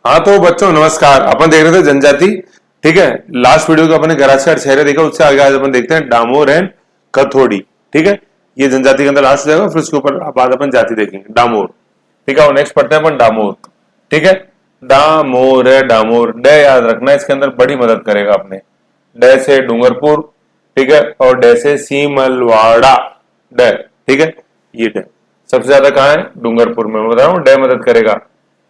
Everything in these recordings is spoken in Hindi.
हाँ तो बच्चों नमस्कार। अपन देख रहे थे जनजाति, ठीक है। लास्ट वीडियो को अपने गरासिया और शहर देखा, उससे आगे आज अपन देखते हैं डामोर एंड कथोड़ी, ठीक है। ये जनजाति के अंदर लास्ट हो जाएगा, फिर उसके ऊपर बाद अपन जाति देखेंगे डामोर, ठीक है। और नेक्स्ट पढ़ते हैं अपन डामोर, ठीक है। डामोर है, डामोर ड याद रखना, इसके अंदर बड़ी मदद करेगा अपने। ड से डूंगरपुर, ठीक है, और ड से सीमलवाड़ा, ड, ठीक है। ये ड सबसे ज्यादा कहाँ है? डूंगरपुर में। मैं बता रहा हूँ ड मदद करेगा,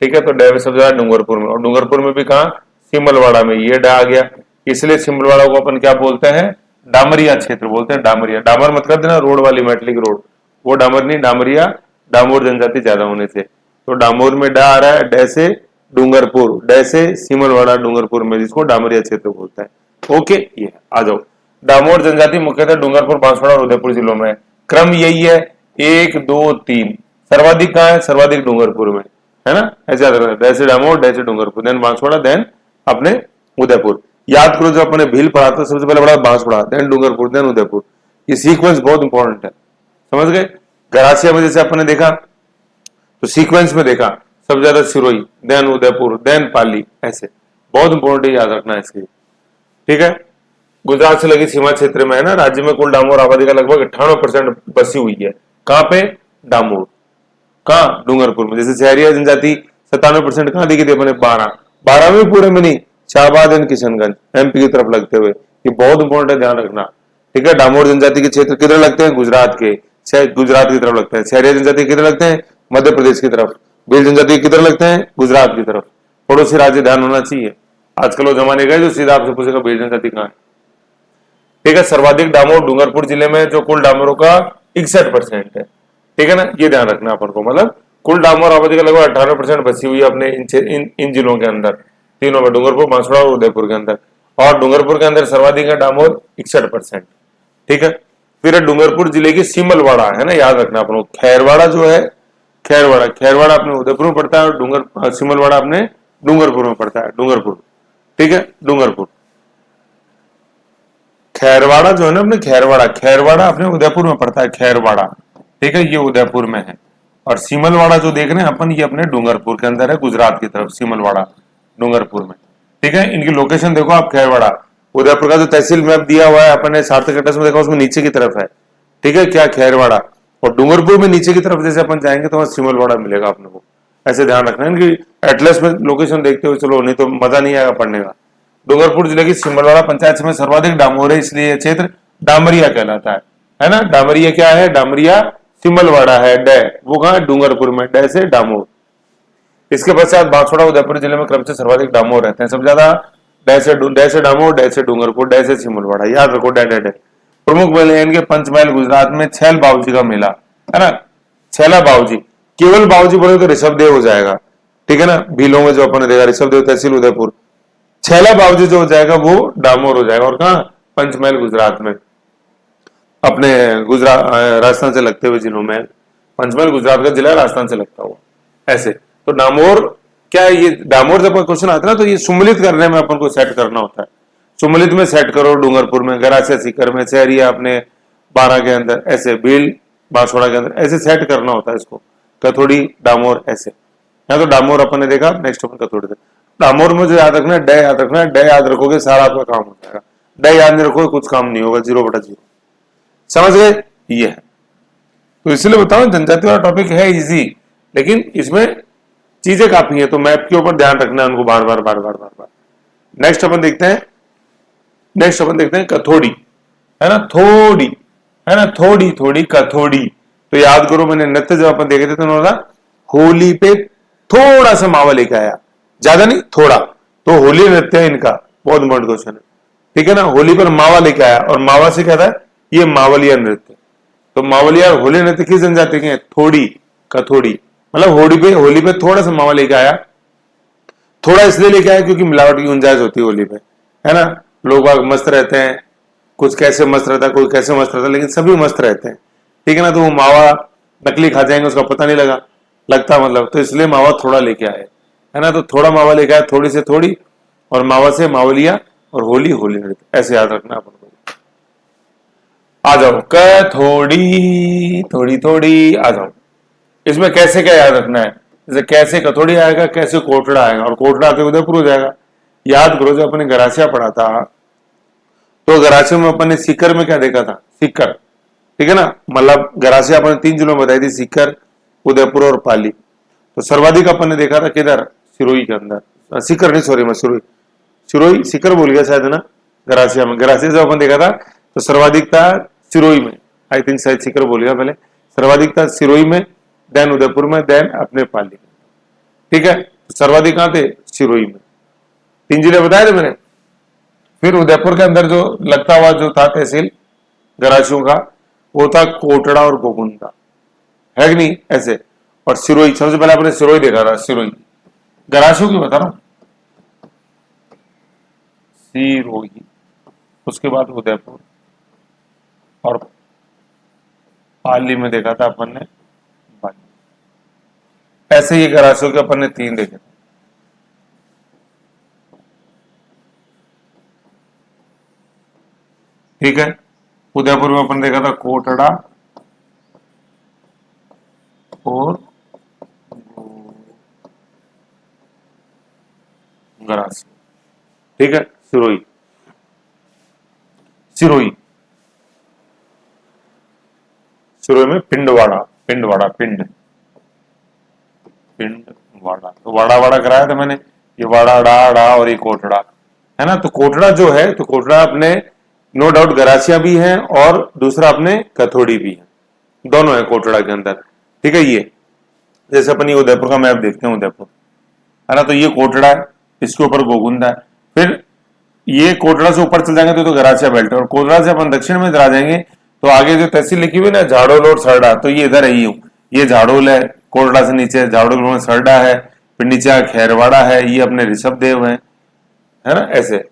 ठीक है। तो ड में सबसे ज्यादा डूंगरपुर में, और डूंगरपुर में भी कहाँ? सिमलवाड़ा में। ये ड आ गया, इसलिए सिमलवाड़ा को अपन क्या बोलते हैं? डामरिया क्षेत्र बोलते हैं। डामरिया, डामर मत कर देना रोड वाली, मेटलिक रोड, वो डामर नहीं, डामरिया। डामोर जनजाति ज्यादा होने से, तो डामोर में ड आ रहा है, ड से डूंगरपुर, ड से सिमलवाड़ा डूंगरपुर में, जिसको डामरिया क्षेत्र बोलता है। ओके, ये आ जाओ। डामोर जनजाति मुख्यतः डूंगरपुर, बांसवाड़ा और उदयपुर जिलों में। क्रम यही है, 1 2 3। सर्वाधिक कहाँ है? सर्वाधिक डूंगरपुर में, है ना। ऐसे याद रखना, ड से डामोर, ड से डूंगरपुर, देन बांसवाड़ा, देन अपने उदयपुर। याद करो, जो अपने भील पढ़ा था सबसे पहले पढ़ा बांसवाड़ा, देन डूंगरपुर, देन उदयपुर। ये सीक्वेंस बहुत इंपॉर्टेंट है, समझ गए। गरासिया में जैसे अपने देखा, तो सीक्वेंस में देखा सबसे ज्यादा सिरोही, देन उदयपुर, देन पाली, ऐसे बहुत इंपॉर्टेंट याद रखना है इसके, ठीक है। गुजरात से लगी सीमा क्षेत्र में है ना, राज्य में कुल डामोर आबादी का लगभग 98% बसी हुई है। कहां पे? डामोर। कहां? डूंगरपुर में। जैसे शहरिया जनजाति 97% कहां दिखी थी अपने? 12 में पूरे में नहीं, शाहबाद एंड किशनगंज, एमपी की तरफ लगते हुए। ये बहुत इंपॉर्टेंट है, ध्यान रखना, ठीक है। डामोर जनजाति के क्षेत्र किधर लगते हैं? गुजरात के, गुजरात की तरफ लगते हैं। शहरिया जनजाति किधर लगते हैं? मध्य प्रदेश की तरफ। भील जनजाति किधर लगते हैं? गुजरात की तरफ। पड़ोसी राज्य ध्यान होना चाहिए। आजकल वो जमाने गए जो सीधा आपसे पूछेगा भील जनजाति कहां है, ठीक है। सर्वाधिक डामोर डूंगरपुर जिले में, जो कुल डामोरों का 61% है, ठीक है ना। ये ध्यान रखना अपन को, मतलब कुल डामोर आबादी का लगभग 18% बसी हुई है अपने इन जिलों के अंदर, तीनों में, डूंगरपुर, बांसवाड़ा और उदयपुर के अंदर। और डूंगरपुर के अंदर सर्वाधिक है डामोर, 61%, ठीक है। फिर है डूंगरपुर जिले की सिमलवाड़ा, है ना, याद रखना अपन को। खैरवाड़ा जो है, खैरवाड़ा अपने उदयपुर में पड़ता है, और सिमलवाड़ा अपने डूंगरपुर में पड़ता है, डूंगरपुर, ठीक है, डूंगरपुर। खैरवाड़ा जो है ना अपने, खैरवाड़ा अपने उदयपुर में पड़ता है, खैरवाड़ा, ठीक है, ये उदयपुर में है। और सीमलवाड़ा जो देख रहे हैं अपन, ये अपने डूंगरपुर के अंदर है, गुजरात की तरफ, सीमलवाड़ा डूंगरपुर में, ठीक है। इनकी लोकेशन देखो आप, खैरवाड़ा उदयपुर का जो तहसील मैप दिया हुआ है अपने सार्थक एटलस में देखा, उसमें नीचे की तरफ है, ठीक है, क्या? खैरवाड़ा। और डूंगरपुर में नीचे की तरफ जैसे अपन जाएंगे तो वहां सिमलवाड़ा मिलेगा अपने को, ऐसे ध्यान रखना है। इनकी एटलस में लोकेशन देखते हुए चलो, नहीं तो मजा नहीं आएगा पढ़ने का। डूंगरपुर जिले की सिमलवाड़ा पंचायत में सर्वाधिक डामोर है, इसलिए यह क्षेत्र डामरिया कहलाता है ना। डामरिया क्या है? डामरिया सिमलवाड़ा है, ड वो कहां? डूंगरपुर में, ड से डामोर। इसके पश्चात बांसवाड़ा, उदयपुर जिले में क्रम से सर्वाधिक डामोर रहते हैं। सबसे ज्यादा ड से डामोर, ड से डूंगरपुर, ड से सिमलवाड़ा, याद रखो, ड। प्रमुख मेले इनके पंचमहल गुजरात में छैल बाबूजी का मेला, है ना। छैला बाबूजी, केवल बाबूजी बोले तो ऋषभदेव हो जाएगा, ठीक है ना। भीलों में जो अपन ने देखा, ऋषभदेव तहसील उदयपुर। छैला बाबूजी जो हो जाएगा वो डामोर हो जाएगा। और कहा? पंचमहल गुजरात में, अपने गुजरात राजस्थान से लगते हुए जिलों में। पंचमहल गुजरात का जिला, राजस्थान से लगता हुआ, ऐसे। तो डामोर क्या है? ये डामोर जब क्वेश्चन आता है ना, तो ये सुमलित करने में अपन को सेट करना होता है। सुमलित में सेट करो, डूंगरपुर में, गरासिया सीकर में, शहरिया अपने 12 के अंदर, ऐसे भील बांसवाड़ा के अंदर, ऐसे सेट करना होता है इसको। कथोड़ी, डामोर, ऐसे। यहाँ तो डामोर अपन ने देखा, नेक्स्ट अपन कथोड़ी। डामोर में जो याद रखना है, ड याद रखना है। ड याद रखोगे सारा आपका काम हो जाएगा। ड याद नहीं रखोगे कुछ काम नहीं होगा, 0/0। समझ गए? ये है। तो इसलिए बताओ, जनजाति वाला टॉपिक है इजी, लेकिन इसमें चीजें काफी है, तो मैप के ऊपर ध्यान रखना है उनको बार बार। नेक्स्ट अपन देखते हैं कथोड़ी, है ना, थोड़ी, है ना, थोड़ी कथोड़ी। तो याद करो, मैंने नृत्य जब अपन देखे थे तो उन्होंने होली पे थोड़ा सा मावा लेके आया, ज्यादा नहीं, थोड़ा। तो होली नृत्य है इनका, बहुत इंपॉर्टेंट क्वेश्चन है, ठीक है ना। होली पर मावा लेके आया, और मावा से क्या था? ये मावलिया नृत्य। तो मावलिया और होली नृत्य किस जनजाति के हैं? थोड़ी, कथोड़ी, मतलब होली पे थोड़ा सा मावा लेके आया। थोड़ा इसलिए लेके आया क्योंकि मिलावट की गुंजाइश होती है होली पे, है ना। लोग मस्त रहते हैं, कुछ कैसे मस्त रहता है, कोई कैसे मस्त रहता है, लेकिन सभी मस्त रहते हैं, ठीक है ना। तो वो मावा नकली खा जाएंगे, उसका पता नहीं लगता, मतलब, तो इसलिए मावा थोड़ा लेके आए, है ना। तो थोड़ा मावा लेके आया, थोड़ी से थोड़ी, और मावा से मावलिया, और होली नृत्य, ऐसे याद रखना अपन को। आ जाओ, थोड़ी आ जाओ। इसमें कैसे क्या याद रखना है? जैसे कैसे कथोड़ी आएगा, कैसे कोटड़ा आएगा, और कोटड़ा आते उदयपुर हो जाएगा। याद करो जब अपने गरासिया पढ़ा था तो गरासिया में अपन ने सीकर में क्या देखा था, सीकर, ठीक है ना, मतलब गरासिया अपन ने 3 जिलों में बताई थी, सीकर, उदयपुर और पाली। तो सर्वाधिक अपन ने देखा था किधर, सिरोही के अंदर, सीकर नहीं, सॉरी मैं सिरोही, सिरोही सीकर बोल गया शायद ना, गरासिया में, गरासिया जब अपन देखा था तो सर्वाधिक था सिरोही में, आई थिंक शायद सीकर बोल गया पहले, सर्वाधिक था सिरोही में, देन उदयपुर में, देन अपने पाली में, ठीक है। तो सर्वाधिक कहां थे, सिरोही में, 3 जिले बताए थे मैंने। फिर उदयपुर के अंदर जो लगता हुआ जो था तहसील गरासियों का, वो था कोटड़ा और गोगुंदा, है कि नहीं ऐसे। और सिरोही, सबसे पहले आपने सिरोही देखा था, सिरोही, गरासियों की बता रहा हूं, सिरोही, उसके बाद उदयपुर, और पाली में देखा था अपन ने पाली। ऐसे ये गरासियों के अपन ने 3 देखे थे। ठीक है, उदयपुर में अपन देखा था कोटड़ा और गरासिया, ठीक है। सिरोही, सिरोही, सिरोही में पिंडवाड़ा, पिंडवाड़ा, पिंडवाड़ा, तो वाड़ा वाड़ा कराया था मैंने, ये वाड़ा डा डा और ये कोटड़ा, है ना। तो कोटड़ा जो है, तो कोटड़ा अपने नो डाउट गरासिया भी है और दूसरा अपने कथोड़ी भी है, दोनों है कोटड़ा के अंदर, ठीक है। ये जैसे अपन ये उदयपुर का मैप देखते हैं, उदयपुर है ना, तो ये कोटड़ा है, इसके ऊपर गोगुंदा है, फिर ये कोटड़ा से ऊपर चल जाएंगे तो गरासिया बेल्ट है, और कोटड़ा से अपन दक्षिण में इधर आ जाएंगे तो आगे जो तहसील लिखी हुई ना झाड़ोल और सरडा, तो ये इधर है, ये झाड़ोल है, कोटड़ा से नीचे झाड़ोल में सरडा है, फिर नीचे खैरवाड़ा है, ये अपने ऋषभ देव है ना, ऐसे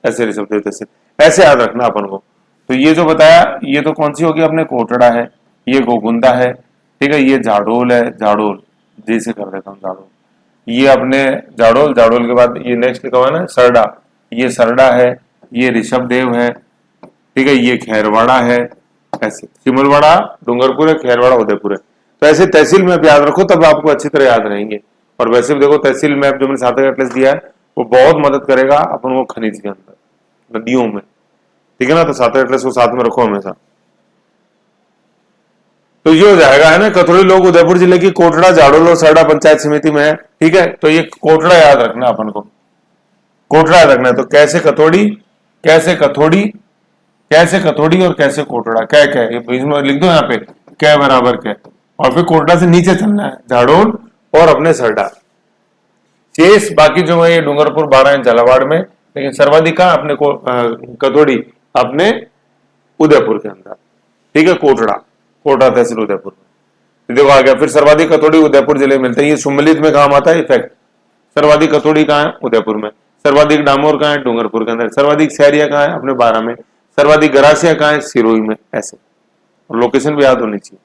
ऐसे ऋषभ देव तहसील, ऐसे याद रखना अपन को। तो ये जो बताया, ये तो कौन सी होगी, अपने कोटड़ा है, ये गोगुंदा है, ठीक है, ये झाड़ोल है, झाड़ोल जी से कर देता हूँ, झाड़ोल, ये अपने झाड़ोल, झाड़ोल के बाद ये नेक्स्ट लिखा हुआ है ना सरडा, ये सरडा है, ये ऋषभ देव है, ठीक है, ये खैरवाड़ा है, ऐसे सिमलवाड़ा डूंगरपुर है, खैरवाड़ा उदयपुर है। तो ऐसे तहसील मैप याद रखो, तब आपको अच्छी तरह याद रहेंगे। और वैसे भी देखो तहसील मैप जो मैंने सातवें एटलस दिया है वो बहुत मदद करेगा अपन को खनिज के अंदर, नदियों में, ठीक है ना। तो सातवें एटलस को साथ में रखो हमेशा। तो ये हो जाएगा, है ना। कथोड़ी लोग उदयपुर जिले की कोटड़ा, झाड़ोल और सरडा पंचायत समिति में है, ठीक है। तो ये कोटड़ा याद रखना अपन को, कोटड़ा याद रखना है। तो कैसे कथोड़ी, कैसे कथोड़ी, कैसे कथोड़ी और कैसे कोटड़ा, क्या क्या ये बीच में लिख दो यहाँ पे, क्या बराबर क्या, और फिर कोटड़ा से नीचे चलना है झाड़ोल और अपने सरडा, शेष बाकी जो है ये डूंगरपुर, 12 झालावाड़ में, लेकिन सर्वाधिक कहां अपने को कथोड़ी अपने उदयपुर के अंदर, ठीक है, कोटड़ा, कोटड़ा तहसील उदयपुर में। देखो आ गया, फिर सर्वाधिक कथोड़ी उदयपुर जिले में मिलते हैं। ये सुम्मिलित में काम आता है इफेक्ट, सर्वाधिक कथोड़ी कहाँ है, उदयपुर में, सर्वाधिक डामोर कहाँ है, डूंगरपुर के अंदर, सर्वाधिक सैरिया कहाँ है, अपने 12 में, सर्वाधिक गरासिया कहाँ है, सिरोही में, ऐसे, और लोकेशन भी याद होनी चाहिए।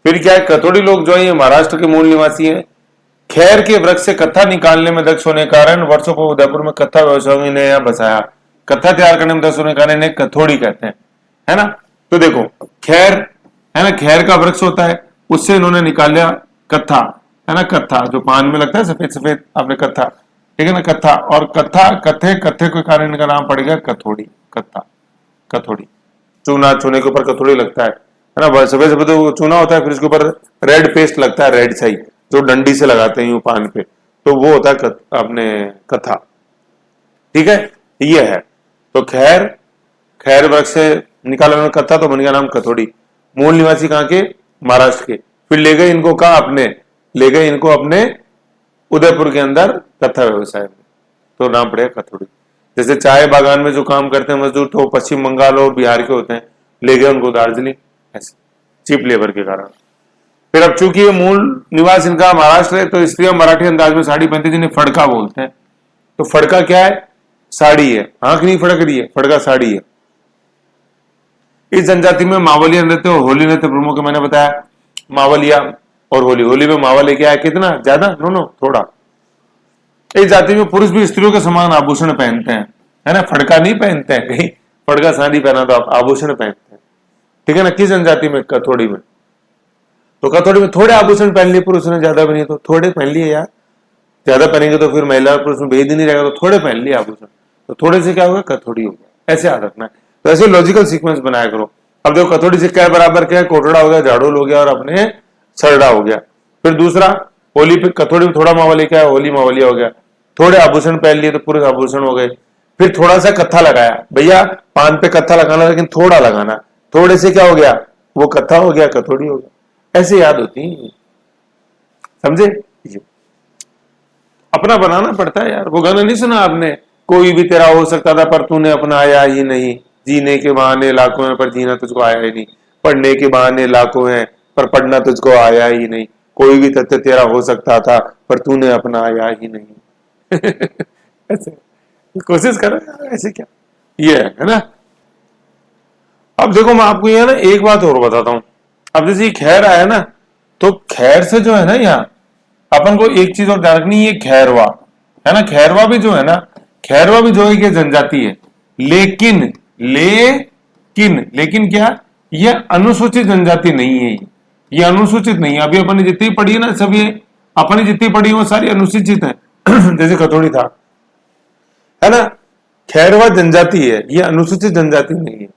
फिर क्या है, कथोड़ी लोग जो है ये महाराष्ट्र के मूल निवासी हैं। खैर के वृक्ष से कत्था निकालने में दक्ष होने के कारण वर्षों को उदयपुर में कत्था व्यवसायियों ने यहाँ बसाया। कत्था तैयार करने में दक्ष होने के कारण इन्हें कथोड़ी कहते हैं, है ना। तो देखो खैर, है ना, खैर का वृक्ष होता है, उससे इन्होंने निकाल लिया कत्था, है ना, कत्था जो पान में लगता है सफेद सफेद, आपने कत्था, ठीक है ना, कत्था, और कत्था, कत्थे, कत्थे के कारण इनका नाम पड़ेगा कथोड़ी, कत्था, कथोड़ी। चूना, चूने के ऊपर कथोड़ी लगता है ना, सफेद सफेद चूना होता है, फिर उसके ऊपर रेड पेस्ट लगता है, रेड साई, जो डंडी से लगाते हैं यूं पान पे, तो वो होता है अपने कथा, ठीक है, ये है। तो खैर, खैर वृक्ष से निकाला उन्होंने कथा, तो बन गया नाम कथोड़ी। मूल निवासी कहाँ के, महाराष्ट्र के। फिर ले गए इनको कहा अपने, ले गए इनको अपने उदयपुर के अंदर कथा व्यवसाय में, तो नाम पड़ेगा कथोड़ी। जैसे चाय बागान में जो काम करते हैं मजदूर, तो पश्चिम बंगाल और बिहार के होते हैं, ले गए उनको दार्जिलिंग, ऐसे चीप लेबर के कारण। फिर अब चूंकि ये मूल निवास इनका महाराष्ट्र है, तो स्त्रियां मराठी अंदाज में साड़ी पहनती, जिन्हें फड़का बोलते हैं। तो फड़का क्या है, साड़ी है, आंख नहीं फड़क रही है, फड़का साड़ी है। इस जनजाति में मावलिया नृत्य और होली नृत्य प्रमुख है, मैंने बताया मावलिया और होली। होली में मावल क्या है, कितना ज्यादा, नो थोड़ा। इस जाति में पुरुष भी स्त्रियों के समान आभूषण पहनते हैं, है ना, फड़का नहीं पहनते हैं, कहीं फड़का साड़ी पहना तो आप आभूषण पहनते हैं, ठीक है ना। किस जनजाति में, कथोड़ी में। तो कथोड़ी में थोड़े आभूषण पहन लिए पुरुष ने, ज्यादा भी नहीं, तो थोड़े पहन लिए यार, ज्यादा पहनेंगे तो फिर महिला और पुरुष में भेद ही नहीं रहेगा, तो थोड़े पहन लिए आभूषण, तो थोड़े से क्या होगा, कथोड़ी होगा। ऐसे याद रखना है। तो ऐसे लॉजिकल सीक्वेंस बनाया करो। अब देखो कथोड़ी से क्या बराबर क्या है, कोटड़ा हो गया, झाड़ूल हो गया और अपने सरडा हो गया। फिर दूसरा, होली पे कथोड़ी में थोड़ा मावली क्या है, होली मावलिया हो गया। थोड़े आभूषण पहन लिए तो पुरुष आभूषण हो गए। फिर थोड़ा सा कत्था लगाया, भैया पान पे कत्था लगाना, लेकिन थोड़ा लगाना, थोड़े से क्या हो गया, वो कत्था हो गया, कथोड़ी हो गया। ऐसे याद होती है, समझे। अपना बनाना पड़ता है यार। वो गाना नहीं सुना आपने, कोई भी तेरा हो सकता था पर तूने अपनाया ही नहीं, जीने के बहाने लाखों हैं पर जीना तुझको आया ही नहीं, पढ़ने के बहाने लाखों हैं पर पढ़ना तुझको आया ही नहीं, कोई भी तथ्य तेरा हो सकता था पर तूने अपनाया ही नहीं। ऐसे कोशिश करो यार, ऐसे क्या, ये है ना। अब देखो मैं आपको ये ना एक बात और बताता हूं। अब जैसे ये खैर आया ना, तो खैर से जो है ना, यहाँ अपन को एक चीज और ध्यान रखनी, ये खैरवा है ना, खैरवा भी जो है ना, खैरवा भी जो है ये जनजाति है, लेकिन लेकिन क्या, ये अनुसूचित जनजाति नहीं है, ये अनुसूचित नहीं है। अभी अपन ने जितनी पढ़ी है ना, सब ये अपन ने जितनी पढ़ी वो सारी अनुसूचित है। जैसे कथोड़ी था, है ना, खैरवा जनजाति है, ये अनुसूचित जनजाति नहीं है।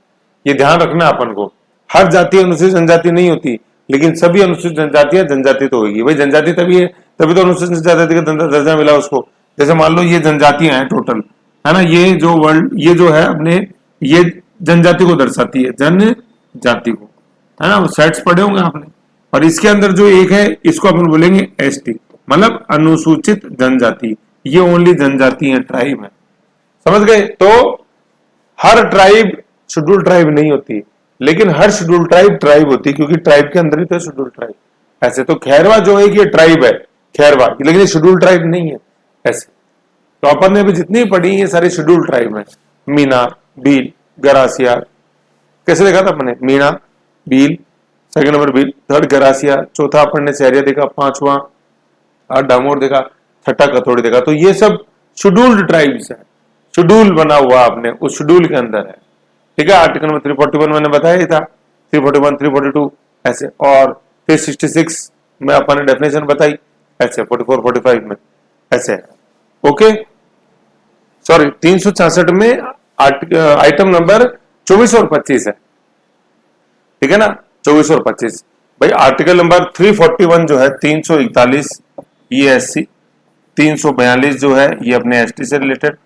ये ध्यान रखना अपन को, हर जाति अनुसूचित जनजाति नहीं होती, लेकिन सभी अनुसूचित जनजातियां जनजाति तो होगी भाई। जनजाति तभी है, तभी तो अनुसूचित जनजाति का दर्जा मिला उसको। जैसे मान लो ये जनजातियां हैं टोटल, है ना, ये जो वर्ल्ड, ये जो है अपने, ये जनजाति को दर्शाती है, जनजाति को, है ना। सेट्स पढ़े होंगे आपने। और इसके अंदर जो एक है, इसको अपन बोलेंगे एसटी, मतलब अनुसूचित जनजाति। ये ओनली जनजाति है, ट्राइब है, समझ गए। तो हर ट्राइब शेड्यूल ट्राइब नहीं होती, लेकिन हर शेड्यूल ट्राइब ट्राइब होती है, क्योंकि ट्राइब के अंदर ही तो शेड्यूल ट्राइब। ऐसे तो खैरवा जो है ये ट्राइब है, खैरवा, लेकिन ये शेड्यूल ट्राइब नहीं है। ऐसे तो अपन ने अभी जितनी पढ़ी ये सारे शेड्यूल ट्राइब है। मीना, भील, गरासिया, कैसे देखा था अपने, Meena, Bhil, second number Bhil, third Garasia, चौथा अपन ने सहरिया देखा, पांचवा डामोर देखा, छठा कथोड़ी देखा। तो ये सब शेड्यूल्ड ट्राइब्स है, शेड्यूल बना हुआ आपने उस शेड्यूल के अंदर है, ठीक है। आर्टिकल नंबर 341 मैंने बताया ही था, 341, 342 ऐसे, और 366 में अपन ने डेफिनेशन बताई ऐसे, 44, 45 में ऐसे, ओके। सॉरी 366 में आइटम नंबर 24 और 25 है, ठीक है ना, 24 और 25। भाई आर्टिकल नंबर 341 जो है 341 ये एससी, 342 जो है ये अपने एसटी से रिलेटेड,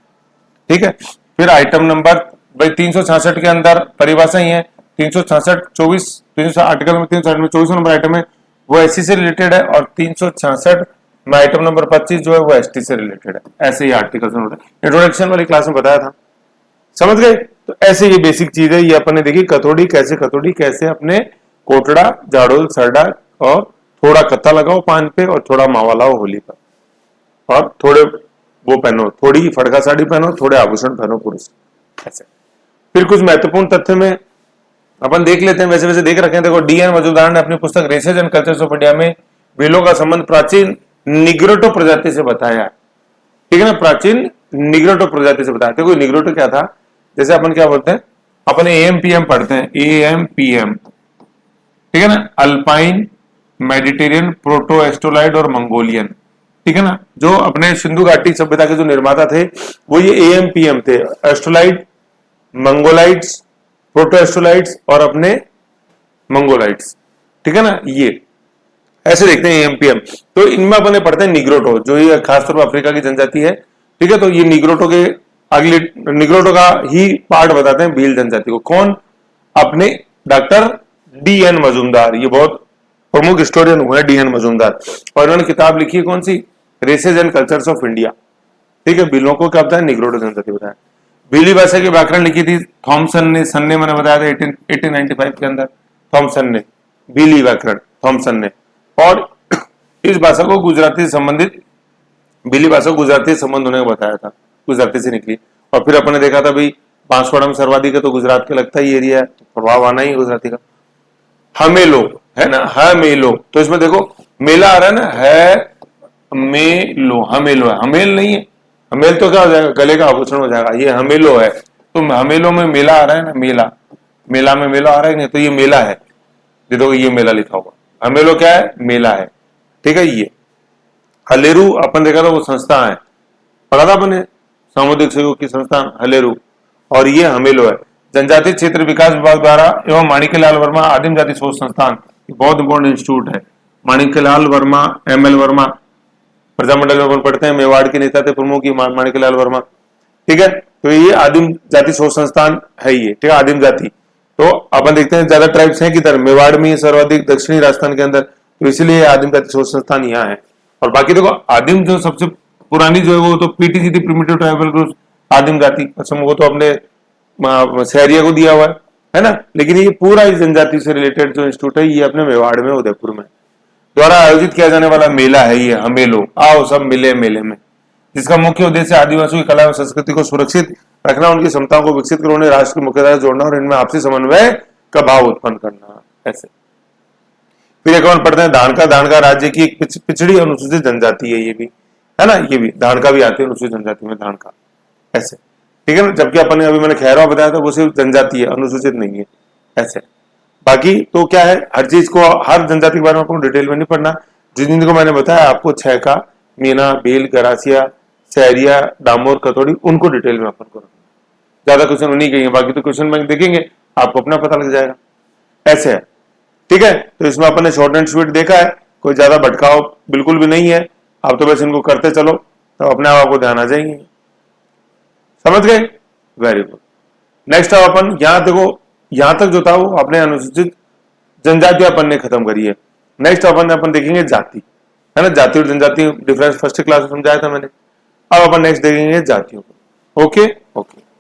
ठीक है। फिर आइटम नंबर भाई 366 के अंदर परिभाषा ही है, 366 24, आर्टिकल नंबर 360 में 24 नंबर आइटम है वो एससी से रिलेटेड है, और 366 में आइटम नंबर 25 जो है वो एसटी से रिलेटेड है। ऐसे ही आर्टिकल इंट्रोडक्शन वाली क्लास में बताया था, समझ गए। तो ऐसे ये बेसिक चीज है, ये अपन ने देखी कथोड़ी कैसे अपने कोटड़ा, झाड़ोल, सरडा, और थोड़ा कत्था लगाओ पान पे और थोड़ा मावा लाओ होली पर, और थोड़े वो पहनो, थोड़ी फड़का साड़ी पहनो, थोड़े आभूषण पहनो पुरुष, ऐसे। फिर कुछ महत्वपूर्ण तथ्य में अपन देख लेते हैं, वैसे देख रखे हैं। देखो डीएन मजूमदार ने अपनी पुस्तक races and cultures of India में भीलों का संबंध प्राचीन निग्रोटो प्रजाति से बताया, ठीक है ना, प्राचीन निग्रोटो प्रजाति से बताया। देखो निग्रोटो क्या था, जैसे अपन क्या बोलते हैं, अपने एएमपीएम पढ़ते हैं, एएमपीएम, ठीक है ना, अल्पाइन, मेडिटेरियन, प्रोटो एस्ट्रोलाइड और मंगोलियन, ठीक है ना। जो अपने सिंधु घाटी सभ्यता के जो निर्माता थे वो ये एएमपीएम थे, एस्ट्रोलाइड, मंगोलाइट्स, प्रोटो एस्ट्रोलाइट्स और अपने मंगोलाइट्स, ठीक है ना। ये ऐसे देखते हैं एएमपीएम। तो इनमें अपने पढ़ते हैं निग्रोटो, जो ये खासतौर पर अफ्रीका की जनजाति है, ठीक है। तो ये निग्रोटो के अगले, निग्रोटो का ही पार्ट बताते हैं भील जनजाति को। कौन, अपने डॉक्टर डीएन मजूमदार, ये बहुत प्रमुख हिस्टोरियन हुए डीएन मजूमदार, और इन्होंने किताब लिखी है कौन सी, races and cultures of India, ठीक है। भीलों को क्या बताया, निग्रोटो जनजाति बताया। भीली भाषा की व्याकरण लिखी थी थॉमसन ने, सन ने मैंने बताया था 1895 के अंदर, थॉमसन ने भीली व्याकरण, थॉमसन ने। और इस भाषा को गुजराती से संबंधित, भीली भाषा को गुजराती से संबंध होने को बताया था, गुजराती से निकली। और फिर अपन ने देखा था भाई बांसवाड़ा में सर्वाधिक है, तो गुजरात के लगता ही एरिया है, तो प्रभाव आना ही गुजराती का। हमेलो है ना, हमेलो, तो इसमें देखो मेला आ रहा है ना, है मेलो, हमेलो है, हमेल नहीं है, हमेल तो क्या हो जाएगा, गले का आभूषण हो जाएगा, ये हमेलो है। तो हमेलो में मेला आ रहा है ना, मेला, मेला में मेला आ रहा है नहीं, तो ये मेला है, देखो ये मेला लिखा होगा, हमेलो क्या है, मेला है, ठीक है। ये हलेरू अपन देखा था वो संस्था है, पढ़ा था अपन ने, सामुदायिक सहयोग की संस्थान हलेरू, और ये हमेलो है, जनजातीय क्षेत्र विकास विभाग द्वारा एवं माणिक्यलाल वर्मा आदिम जाति शोध संस्थान, बहुत इंपॉर्टेंट इंस्टीट्यूट है। माणिक्यलाल वर्मा, एम एल वर्मा, प्रजामंडल में अपन पढ़ते हैं, मेवाड़ के नेता थे प्रमुख ये माणिक्यलाल वर्मा, ठीक है। तो ये आदिम जाति शोध संस्थान है ये, ठीक है, आदिम जाति। तो अपन देखते हैं ज्यादा ट्राइब्स हैं किधर, मेवाड़ में सर्वाधिक, दक्षिणी राजस्थान के अंदर, तो इसलिए आदिम जाति शोध संस्थान यहाँ है। और बाकी देखो आदिम जो सबसे पुरानी जो है वो तो पीटीसी थी, प्रिमिटिव ट्राइबल ग्रुप, आदिम जाति, असम वो तो अपने सहरिया को दिया हुआ है ना। लेकिन ये पूरा इस जनजाति से रिलेटेड जो इंस्टीट्यूट है ये अपने मेवाड़ में, उदयपुर में द्वारा आयोजित किया जाने वाला मेला है ये हमेलो, आओ सब मिले मेले में, जिसका मुख्य उद्देश्य आदिवासियों की कला और संस्कृति को सुरक्षित रखना, उनकी क्षमताओं को विकसित करना, उन्हें राष्ट्र की मुख्यधारा जोड़ना और इनमें आपसी समन्वय का भाव उत्पन्न करना। ऐसे फिर एक और पढ़ते हैं धानका। धानका राज्य की एक पिछड़ी अनुसूचित जनजाति है, ये भी है ना, ये भी धानका भी आती है अनुसूचित जनजाति में, धानका, ऐसे, ठीक है ना। जबकि अपन ने अभी मैंने खैरवा बताया था वो सिर्फ जनजाति है, अनुसूचित नहीं है, ऐसे। बाकी तो क्या है, हर चीज को, हर जनजाति के बारे में आपको डिटेल में नहीं पढ़ना, जिन को मैंने बताया आपको, छह का, मीना, भील, गरासिया, सहरिया, डामोर, कतौड़ी, उनको डिटेल में अपन को रखना, ज्यादा क्वेश्चन नहीं कहेंगे, बाकी तो क्वेश्चन बैंक देखेंगे आपको अपना पता लग जाएगा, ऐसे है, ठीक है। तो इसमें अपन ने शॉर्ट एंड स्वीट देखा है, कोई ज्यादा भटकाव बिल्कुल भी नहीं है, आप तो बस इनको करते चलो तो अपने आप को ध्यान आ जाएंगे, समझ गए, वेरी गुड। नेक्स्ट अब अपन यहां देखो, यहां तक जो था वो अपने अनुसूचित जनजाति अपन ने खत्म करी है। नेक्स्ट अपन देखेंगे जाति, है ना, जाति और जनजाति डिफरेंस फर्स्ट क्लास में समझाया था मैंने। अब अपन नेक्स्ट देखेंगे जातियों को, ओके ओके।